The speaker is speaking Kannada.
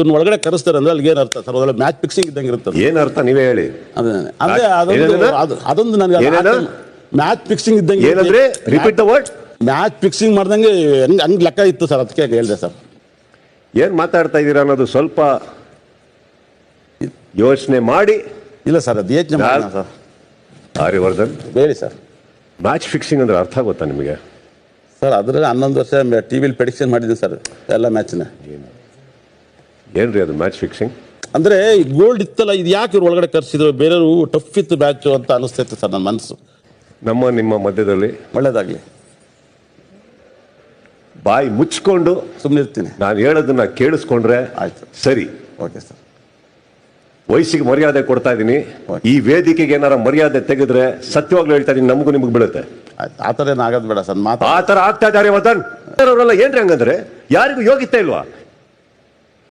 ಒಳಗಡೆ ಕರೆಸ್ತಾರೆ ಅಂದ್ರೆ ಅಲ್ಲಿಗೆ ಏನು ಅರ್ಥ ಸರ್? ಅದೆಲ್ಲ ಮ್ಯಾಚ್ ಫಿಕ್ಸಿಂಗ್ ಇದ್ದಂಗೆ ಇರುತ್ತೆ. ಏನ್ ಅರ್ಥ ನೀವೇ ಹೇಳಿ. ಅದೊಂದು ನನಗೆ ಮ್ಯಾಚ್ ಫಿಕ್ಸಿಂಗ್ ಇದ್ದಂಗೆ. ಏನಂದ್ರೆ repeat the word. Match fixing ಮಾಡ್ದಂಗೆ ಹಂಗೆ ಲೆಕ್ಕ ಇತ್ತು ಸರ್, ಅದಕ್ಕೆ ಹೇಳಿದೆ ಸರ್. ಏನ್ ಮಾತಾಡ್ತಾ ಇದ್ದೀರಾ ಅನ್ನೋದು ಸ್ವಲ್ಪ ಯೋಚನೆ ಮಾಡಿ. ಇಲ್ಲ ಸರ್, ಅದು ಯೋಚನೆ ಮಾಡೋಣ ಸರ್. ಆರ್ಯವರ್ಧನ್ ಹೇಳಿ ಸರ್. ಮ್ಯಾಚ್ ಫಿಕ್ಸಿಂಗ್ ಅಂದ್ರೆ ಅರ್ಥ ಗೊತ್ತಾ ನಿಮಗೆ? ಸರ್ ಅದ್ರಲ್ಲಿ 11 ವರ್ಷ ಟಿವಿಲಿ ಪ್ರೆಡಿಕ್ಷನ್ ಮಾಡಿದ್ದೀನಿ ಸರ್ ಎಲ್ಲ ಮ್ಯಾಚ್ನ. ಏನ್ರಿ ಅದು ಮ್ಯಾಚ್ ಫಿಕ್ಸಿಂಗ್ ಅಂದ್ರೆ ಗೋಲ್ಡ್ ಇತ್ತಲ್ಲ, ಇದು ಯಾಕೆ ಇವ್ರು ಒಳಗಡೆ ಕರ್ಸಿದ್ರು? ಬೇರೆಯವರು ಟಫ್ ಇತ್ತು ಮ್ಯಾಚ್ ಅಂತ ಅನಿಸ್ತೈತೆ ಸರ್ ನನ್ನ ಮನಸ್ಸು. ನಿಮ್ಮ ಮಧ್ಯದಲ್ಲಿ ಒಳ್ಳೇದಾಗ್ಲಿ. ಬಾಯಿ ಮುಚ್ಕೊಂಡು ಸುಮ್ಮನೆ ಇರ್ತೀನಿ. ನಾನು ಹೇಳೋದನ್ನ ಕೇಳಿಸ್ಕೊಂಡ್ರೆ ಆಯ್ತು. ಸರಿ. Okay sir. ವಯಸ್ಸಿಗೆ ಮರ್ಯಾದೆ ಕೊಡ್ತಾ ಇದ್ದೀನಿ. ಈ ವೇದಿಕೆಗೆ ಏನಾರ ಮರ್ಯಾದೆ ತೆಗೆದ್ರೆ ಸತ್ಯವಾಗ್ಲೂ ಹೇಳ್ತಾ ಇದೀನಿ, ನಮಗೂ ನಿಮ್ಗೆ ಬೀಳುತ್ತೆ. ಆಯ್ತು, ಆ ಥರ ಏನು ಆಗೋದು ಬೇಡ ಸರ್. ಆ ಥರ ಆಗ್ತಾ ಇದ್ದಾರೆ ವದನ್ ಅವರೆಲ್ಲ. ಏನ್ರಿ ಹಂಗಂದ್ರೆ ಯಾರಿಗೂ ಯೋಗ್ಯತೆ ಇಲ್ವಾ?